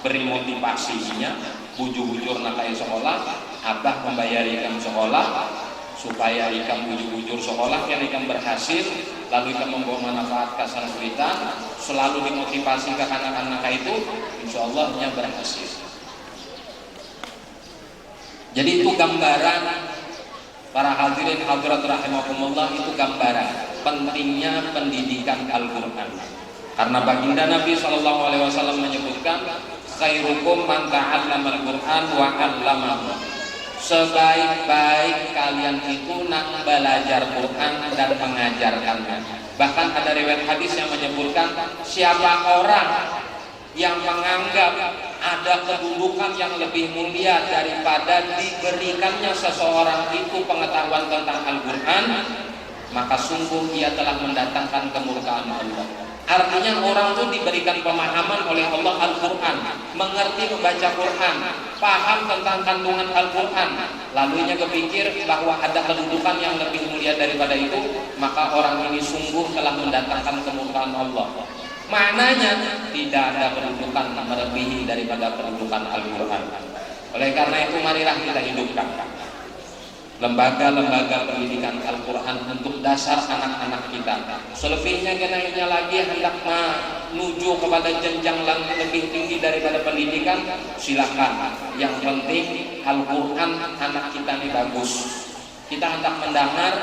beri motivasinya, bujur-bujur nakai sekolah, abah membayar ikam sekolah, supaya ikam bujur-bujur sekolah, yang ikam berhasil, lalu ikam membawa manfaat kasan kita, selalu dimotivasi ke anak-anak itu, insya Allahnya berhasil. Jadi itu gambaran para hadirin hadirat rahimakumullah, itu gambaran pentingnya pendidikan Al-Quran. Karena baginda Nabi SAW menyebutkan khairukum man ta'allama al-Quran wa 'allamahu. Sebaik-baik kalian itu nak belajar Quran dan mengajarkannya. Bahkan ada riwayat hadis yang menyebutkan siapa orang yang menganggap ada kedudukan yang lebih mulia daripada diberikannya seseorang itu pengetahuan tentang Al-Quran, maka sungguh ia telah mendatangkan kemurkaan Allah. Artinya orang itu diberikan pemahaman oleh Allah Al-Quran, mengerti membaca Quran, paham tentang kandungan Al-Quran, lalu ia kepikir bahwa ada kedudukan yang lebih mulia daripada itu, maka orang ini sungguh telah mendatangkan kemurkaan Allah. Maknanya tidak ada kedudukan melebihi daripada kedudukan Al-Quran. Oleh karena itu marilah kita hidupkan lembaga-lembaga pendidikan Al-Quran untuk dasar anak-anak kita. Selebihnya kenainya lagi hendak menuju kepada jenjang lebih tinggi daripada pendidikan, silakan. Yang penting Al-Quran anak kita ini bagus. Kita hendak mendengar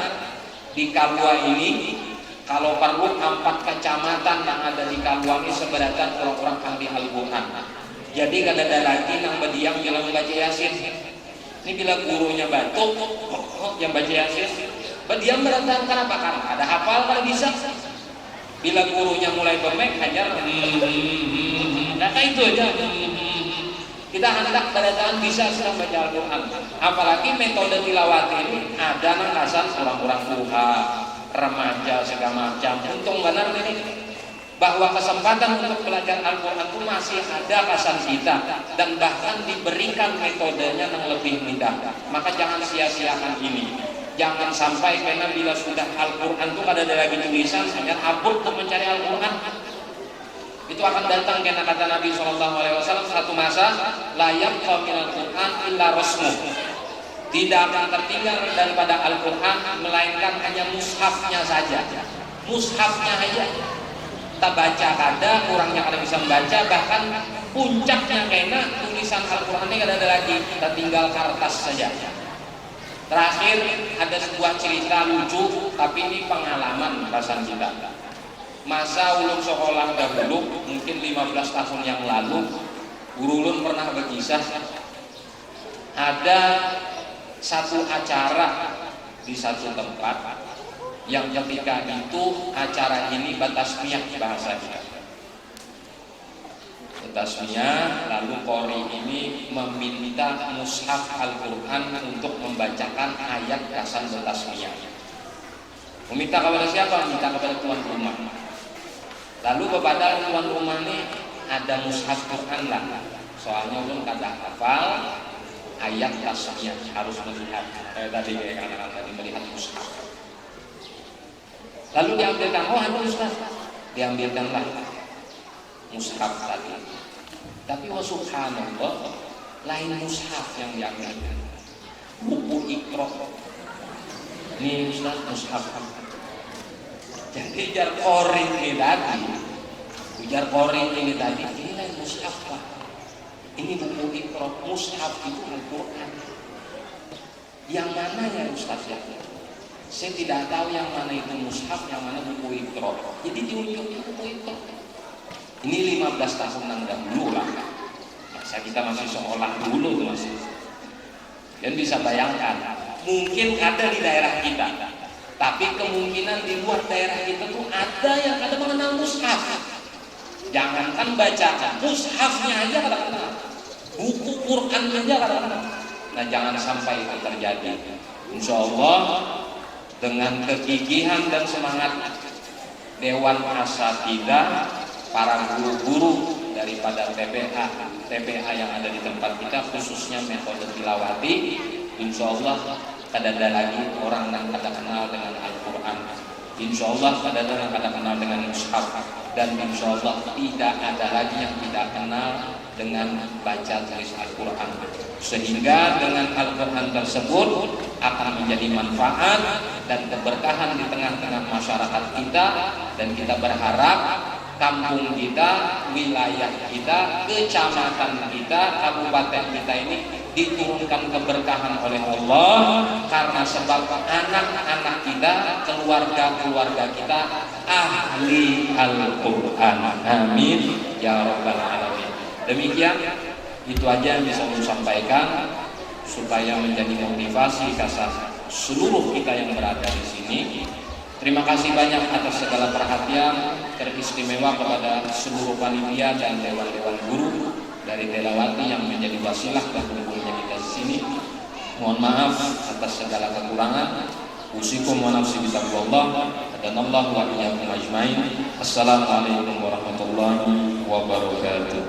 di Kalua ini, kalau perlu 4 kecamatan yang ada di Kalua ini seberatan orang-orang ahli Al-Quran. Jadi kada ada lagi nang bediang bilang baca Yasin. Ini bila gurunya batuk, yang baca Yasin, berdiam berantang kenapa? Karena ada hafal kalau bisa. Bila gurunya mulai bemek, hajar, nah itu aja. Kita hendak berantang bisa sedang baca Al-Quran. Apalagi metode tilawat ini ada nangkasan orang-orang tua, remaja segala macam. Untung benar ini, bahwa kesempatan untuk belajar Al-Quran itu masih ada kasan kita, dan bahkan diberikan metodenya yang lebih mudah. Maka jangan sia-siakan ini. Jangan sampai karena bila sudah Al-Quran itu ada lagi tulisan hanya abur untuk mencari Al-Quran. Itu akan datang karena kata Nabi SAW satu masa, la yabqa minal Quran illa rasmuh. Tidak akan tertinggal daripada Al-Quran melainkan hanya mushafnya saja. Mushafnya aja. Kita baca kada, orangnya kada bisa membaca, bahkan puncaknya kena tulisan Al-Quran ini kada ada lagi, kita tinggal kertas saja. Terakhir ada sebuah cerita lucu, tapi ini pengalaman perasaan kita. Masa ulun sekolah dahulu, mungkin 15 tahun yang lalu, guru ulun pernah berkisah, ada satu acara di satu tempat, yang ketika itu acara ini batasmiyah bahasanya. Batasmiyah, lalu qori ini meminta mushaf Al-Quran untuk membacakan ayat kasan batasmiyah. Meminta kepada siapa? Minta kepada tuan rumah. Lalu kepada tuan rumah ini ada mushaf Quran lah. Soalnya belum kada hafal ayat tasmiyah, harus melihat. Tadi kayak anak-anak tadi melihat mushaf. Lalu diambilkan, oh anu Ustaz, diambilkanlah mushaf tadi. Tapi wa subhanallah, lain mushaf yang diambilkan, buku Iqra. Ini Ustaz mushaf. Jadi jar korin ini tadi, ujar korin ini tadi, ini lain mushaf Pak. Ini buku Iqra, mushaf itu Al-Quran. Yang mana ya Ustaz ya? Saya tidak tahu yang mana itu mushaf, yang mana buku Iqra. Jadi diunjuk buku Iqra. Ini 15 tahun yang dahulu lah. Masa kita masih sekolah dulu tuh masih. Dan bisa bayangkan, mungkin ada di daerah kita, tapi kemungkinan di luar daerah kita tuh ada yang ada mengenal mushaf. Jangankan bacaan, mushafnya aja kada kenal, buku Quran aja kada kenal. Nah jangan sampai itu terjadi. Insya Allah dengan kegigihan dan semangat Dewan Asatidzah, para guru-guru daripada TPA yang ada di tempat kita, khususnya metode tilawati, insya Allah kada ada lagi orang yang kada kenal dengan Al-Quran. Insya Allah kada ada yang kada kenal dengan mushaf, dan insya Allah tidak ada lagi yang tidak kenal dengan baca tulis Al-Quran. Sehingga dengan Al-Quran tersebut akan menjadi manfaat dan keberkahan di tengah-tengah masyarakat kita, dan kita berharap kampung kita, wilayah kita, kecamatan kita, kabupaten kita ini diturunkan keberkahan oleh Allah, karena sebab anak-anak kita, keluarga-keluarga kita ahli Al-Quran. Amin ya rabbal alamin. Demikian, itu aja yang bisa saya sampaikan supaya menjadi motivasi kasar seluruh kita yang berada di sini. Terima kasih banyak atas segala perhatian teristimewa kepada seluruh panitia dan dewan-dewan guru dari Telawati yang menjadi wasilah berkumpulnya kita di sini. Mohon maaf atas segala kekurangan. Usikum wa nafsi bitaqwallah dan Allah wa iyyakum ajmain. Assalamualaikum warahmatullahi wabarakatuh.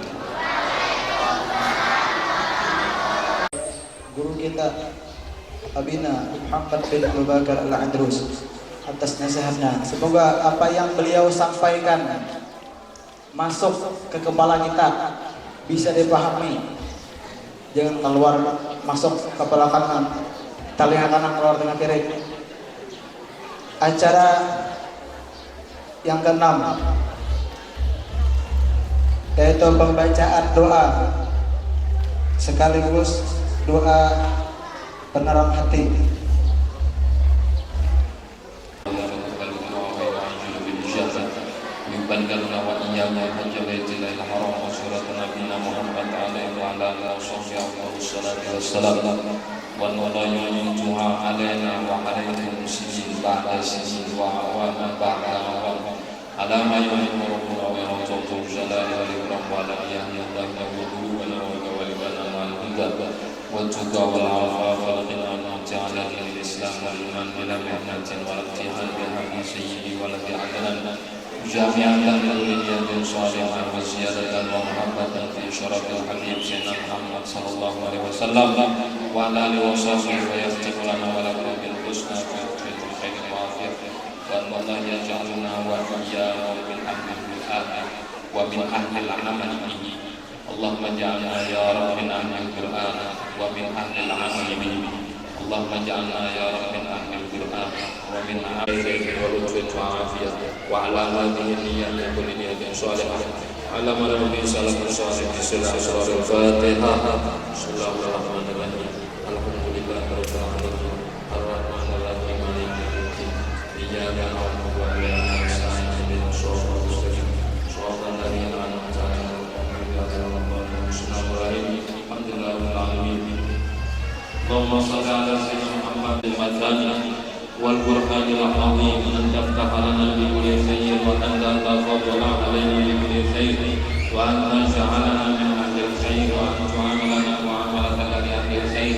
Guru kita Abina Muhammad bin Abu Bakar Al-Andrus atas nasihatnya. Semoga apa yang beliau sampaikan masuk ke kepala kita, bisa dipahami. Jangan keluar masuk ke kepala kanan, telinga kanan keluar tengah kiri. Acara yang keenam yaitu pembacaan doa sekaligus doa penerang hati. بلغنا وإيانا حج بيت الله الحرام وسورة نبينا محمد عليه وعلى آله وصحبه أفضل الصلاة والسلام ونضيعها علينا وعليكم سنين بعد سنين وأعواما بعد أعوام على ما يحب ربنا ويرضى جلال والإكرام وعلى أيام الله وقلوبنا وقوالبنا مع الهدى والتقى والعفاف والغنى وجعل الإسلام والإيمان بلا محنة ولا امتحان بحق سيدي ولد عدنان جامعة الدنيا صالحة وزيادة ومحبة في شرف الحبيب سيدنا محمد صلى الله عليه وسلم وعلى آله وصحبه ويفتح لنا ولكم بالحسنى في الخير والعافية وأن الله يجعلنا وإياكم من أهل القرآن ومن أهل العمل به. اللهم اجعلنا يا رب من أهل القرآن ومن أهل العمل به. اللهم اجعلنا يا رب من أهل القرآن ومن خير ولطف وعافية وعلى هذه النيات كل نية صالحة على من به سلف صالح بسر أسرار الفاتحة. بسم الله الرحمن الرحيم. الحمد لله رب العالمين الرحمن الرحيم مالك يوم الدين إياك نعبد وإياك نستعين اهدنا الصراط المستقيم صراط الذين أنعمت عليهم غير المغضوب عليهم ولا الضالين. الحمد لله رب العالمين. اللهم صل على سيدنا محمد المثاني والقرآن العظيم أن تفتح لنا بكل خير وأن تفضل علينا بكل خير وأن تجعلنا من أهل الخير وأن تعاملنا معاملة أهل الخير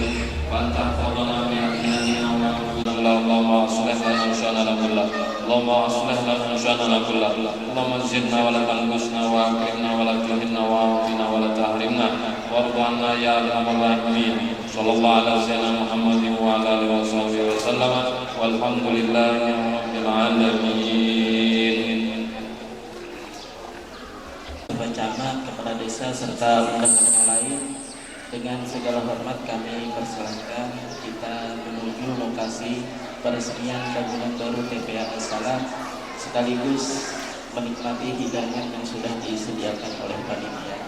وأن تحفظنا بأماننا وعقولنا. اللهم أصلح لنا شأننا كله. اللهم أصلح لنا شأننا كله. اللهم زدنا ولا تنقصنا وأكرمنا ولا تهنا وأعطنا ولا تحرمنا وارض عنا يا أرحم الراحمين. صلى الله على سيدنا محمد وعلى آله وصحبه وسلم والحمد لله رب العالمين. Camat, kepala desa serta undangan yang lain, dengan segala hormat kami persilahkan kita menuju lokasi peresmian bangunan baru TPA As-Salam sekaligus menikmati hidangan yang sudah disediakan oleh panitia.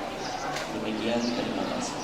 Demikian, terima kasih.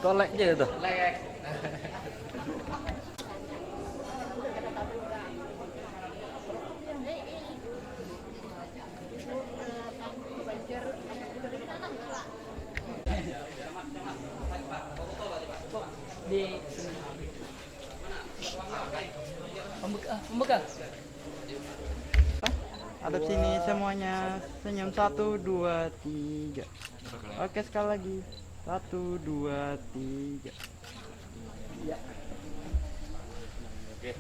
Tolek aja tuh. Membuka. Hadap sini semuanya. Senyum 1, 2, 3. Oke, sekali lagi. 1, 2, 3. Ya. Oke.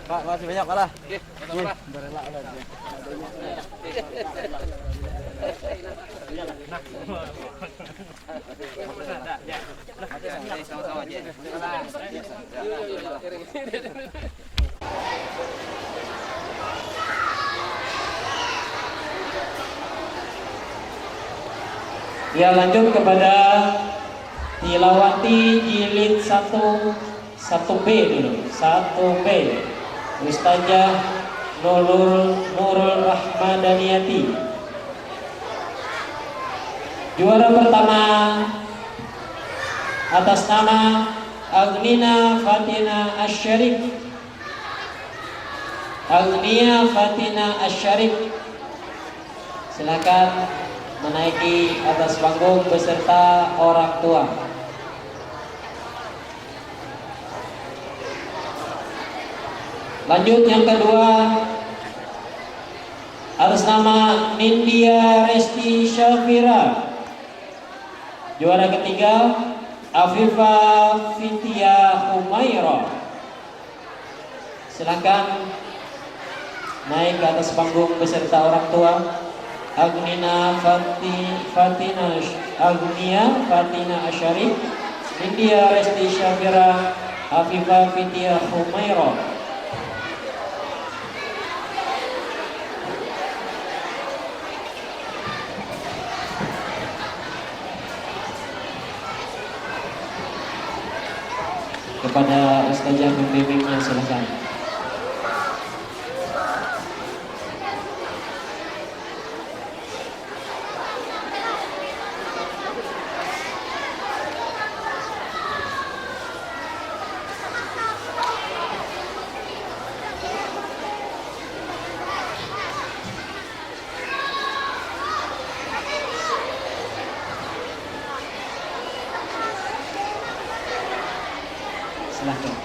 Pak, masih banyak Pak lah. Berelak lah dia. Ya, lanjut kepada Tilawati jilid 1B dulu. 1B. Ustazah Nurul Rahmadaniyati. Juara pertama atas nama Agnia Fatina Asyarif. Agnia Fatina Asyarif. Silakan menaiki atas panggung beserta orang tua. Lanjut yang kedua atas nama Nindya Resti Syafira. Juara ketiga Afifa Fitia Humaira. Silakan naik ke atas panggung beserta orang tua. Agnia Fatina Asyarif, Nindya Resti Syafira, Afifa Fitia Humaira. Kepada ustazah pembimbingnya silakan. Silakan.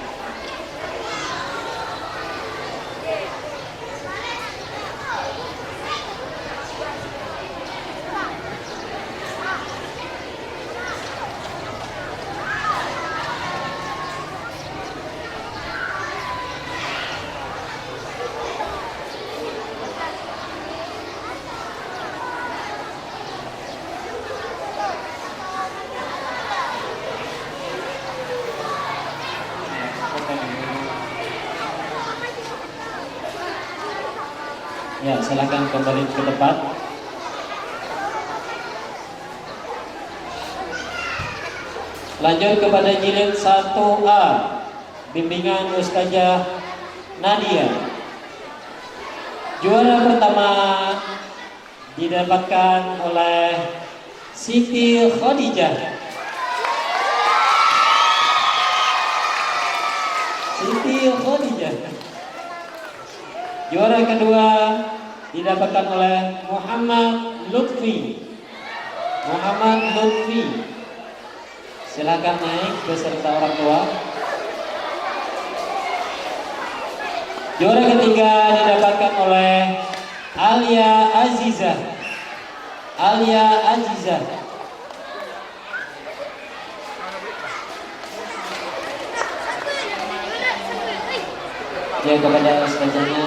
Ya, silakan kembali ke tempat. Lanjut kepada jilid 1A, bimbingan Ustazah Nadia. Juara pertama didapatkan oleh Siti Khadijah. Siti Khadijah. Juara kedua didapatkan oleh Muhammad Lutfi. Muhammad Lutfi, silakan naik beserta orang tua. Juara ketiga didapatkan oleh Alia Azizah. Alia Azizah. Ya, kepada ustazahnya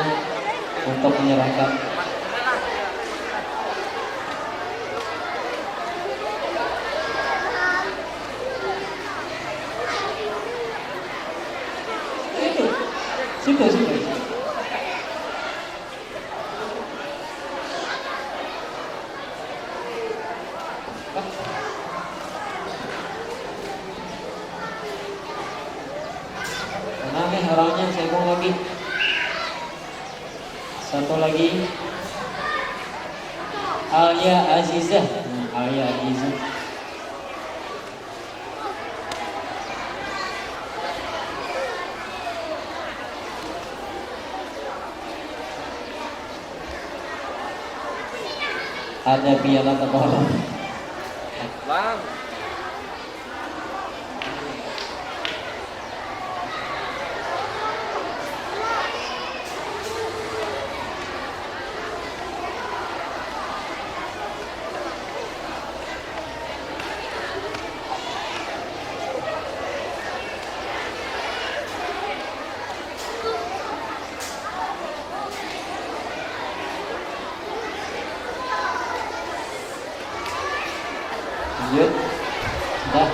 untuk menyerahkan. Situ. Mana orangnya, saya mau lagi. Satu lagi, Alia Azizah. Alia Azizah. Ada piala tertolong. Bang. Lanjut. Sudah.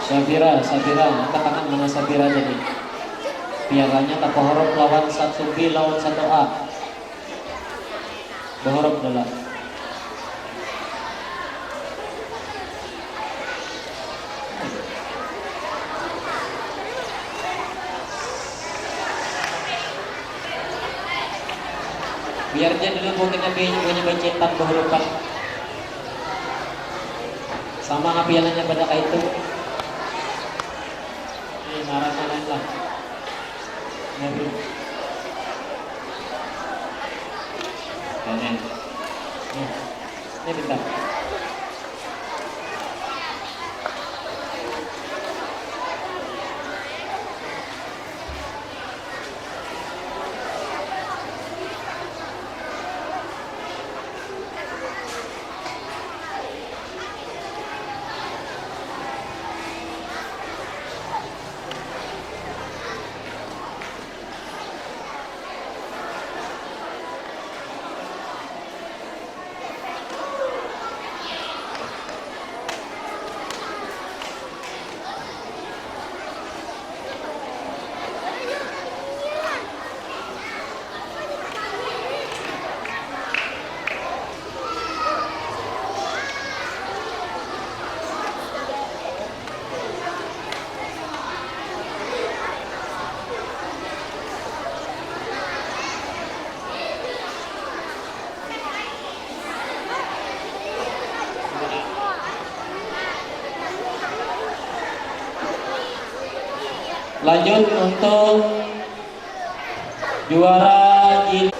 Sabira, angkat tangan mana Sabira jadi. Pialanya tak Bohorok lawan 1B lawan 1A. Bohorok dulu. Biar dia dulu mungkin punya pencetak Bohorokan. Sama pialanya pada kayak itu. Marah-marahin lah. Nabi. Ini bentar. Lanjut untuk juara jilid